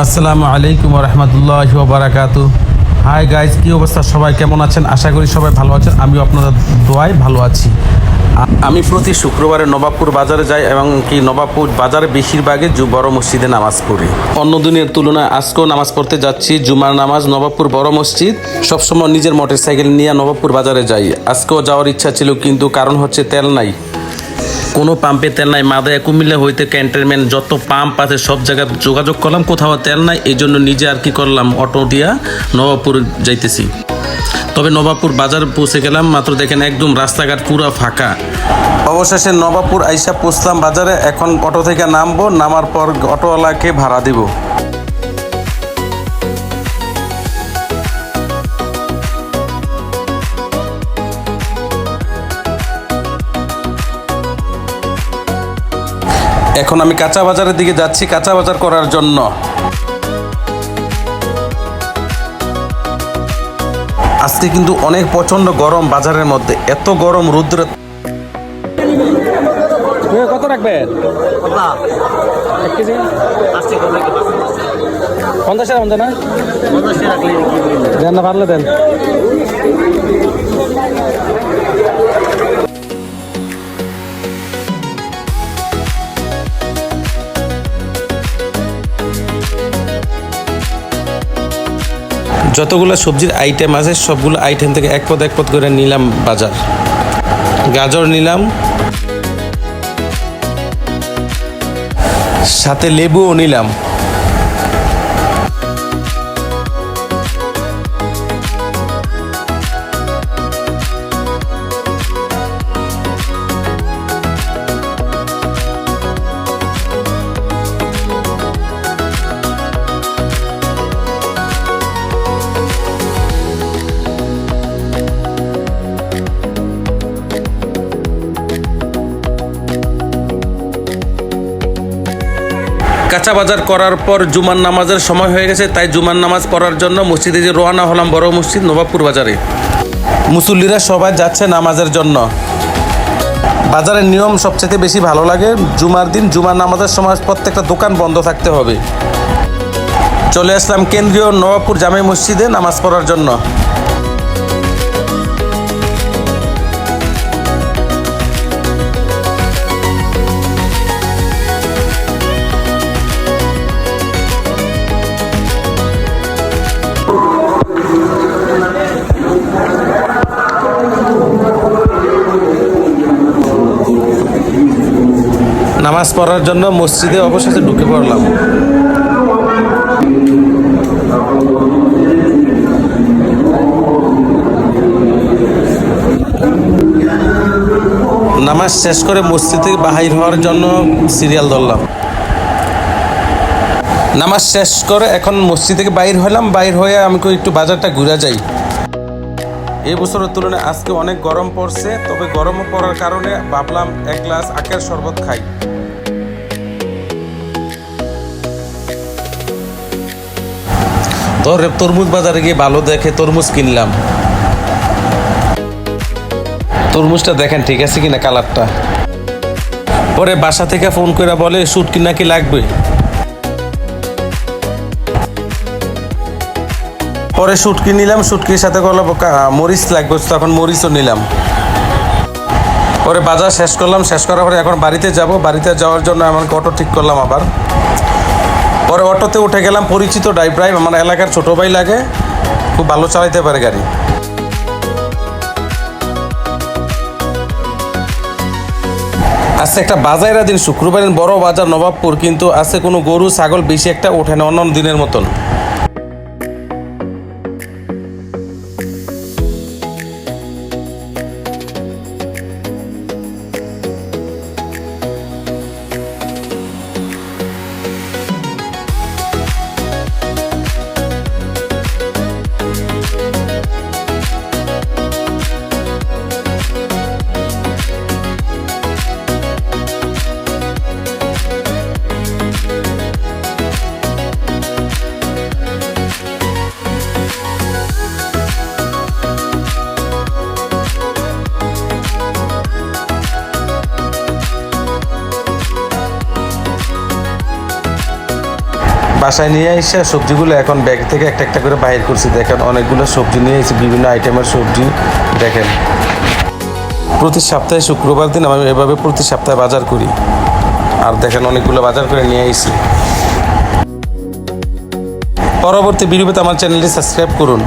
আসসালামু আলাইকুম রহমতুল্লাহি ওয়া বারাকাতু। হাই গাইজ, কী অবস্থা? সবাই কেমন আছেন? আশা করি সবাই ভালো আছেন। আমিও আপনাদের দোয়ায় ভালো আছি। আমি প্রতি শুক্রবারে নবাবপুর বাজারে যাই এবং কি নবাবপুর বাজারে বেশিরভাগই বড় মসজিদে নামাজ পড়ি। অন্য দিনের তুলনায় আজকেও নামাজ পড়তে যাচ্ছি, জুমার নামাজ নবাবপুর বড় মসজিদ। সবসময় নিজের মোটরসাইকেল নিয়ে নবাবপুর বাজারে যাই। আজকেও যাওয়ার ইচ্ছা ছিল, কিন্তু কারণ হচ্ছে তেল নাই, কোনো পাম্পে তেল নাই। মাদায়া কুমিল্লা হইতে ক্যান্টনমেন্ট যত পাম্প আছে সব জায়গায় যোগাযোগ করলাম, কোথাও তেল নাই। এই জন্য নিজে আর কি করলাম, অটো দিয়া নবাবপুর যাইতেছি। তবে নবাবপুর বাজার পৌঁছে গেলাম মাত্র, দেখেন একদম রাস্তাঘাট পুরো ফাঁকা। অবশেষে নবাবপুর আইসা পৌঁছলাম বাজারে। এখন অটো থেকে নামবো, নামার পর অটোওয়ালাকে ভাড়া দিব। এখন আমি কাঁচা বাজারের দিকে যাচ্ছি কাঁচা বাজার করার জন্য। আজকে কিন্তু অনেক প্রচন্ড গরম বাজারের মধ্যে, এত গরম রৌদ্র। কত রাখবেন? 50 টাকা না? 50 টাকা দেন না, পারলে দেন। যতগুলো সবজির আইটেম আছে সবগুলো আইটেম থেকে এক পদ করে নিলাম বাজার। গাজর নিলাম, সাথে লেবুও নিলাম। কাঁচা বাজার করার পর জুমার নামাজের সময় হয়ে গেছে, তাই জুমার নামাজ পড়ার জন্য মসজিদে যে রওনা হলাম, বড় মসজিদ নবাবপুর বাজারে। মুসল্লিরা সবাই যাচ্ছে নামাজের জন্য। বাজারের নিয়ম সবচেয়ে বেশি ভালো লাগে, জুমার দিন জুমার নামাজের সময় প্রত্যেকটা দোকান বন্ধ থাকতে হবে। চলে আসলাম কেন্দ্রীয় নবাবপুর জামে মসজিদে নামাজ পড়ার জন্য। নামাজ পড়ার জন্য মসজিদে অবশেষে ঢুকে পড়লাম। নামাজ শেষ করে মসজিদ থেকে বাহির হওয়ার জন্য সিরিয়াল ধরলাম। নামাজ শেষ করে এখন মসজিদ থেকে বাইর হলাম। বাইর হয়ে আমি একটু বাজারটা ঘুরে যাই। এই বছরের তুলনায় আজকে অনেক গরম পড়ছে, তবে গরম পড়ার কারণে ভাবলাম এক গ্লাস আখের শরবত খাই। তরমুজ বাজারে গিয়ে ভালো দেখে তরমুজ কিনলাম। তরমুজটা দেখেন ঠিক আছে কিনা কালারটা। পরে বাসা থেকে ফোন করে বলে শুটকি নাকি লাগবে। পরে শুটকি নিলাম, শুটকির সাথে করলাম মরিচ লাগবে, তখন মরিচও নিলাম। পরে বাজার শেষ করলাম, শেষ করার পরে এখন বাড়িতে যাব। বাড়িতে যাওয়ার জন্য আমাকে অটো ঠিক করলাম আবার। পরে অটোতে উঠে গেলাম পরিচিত ড্রাইভার, আমার এলাকার ছোটো ভাই লাগে, খুব ভালো চালাইতে পারে গাড়ি। আজকে একটা বাজারের দিন, শুক্রবারের বড় বাজার নবাবপুর, কিন্তু আজকে কোনো গরু ছাগল বেশি একটা ওঠে না অন্য দিনের মতন। বাসায় নিয়ে এসে সবজিগুলো এখন ব্যাগ থেকে একটা একটা করে বাইর করছি। দেখেন অনেকগুলো সবজি নিয়ে এসেছি, বিভিন্ন আইটেমের সবজি। দেখেন প্রতি সপ্তাহে শুক্রবার দিন আমি এভাবে প্রতি সপ্তাহে বাজার করি। আর দেখেন অনেকগুলো বাজার করে নিয়ে এসেছি। পরবর্তী ভিডিওতে আমার চ্যানেলটি সাবস্ক্রাইব করুন।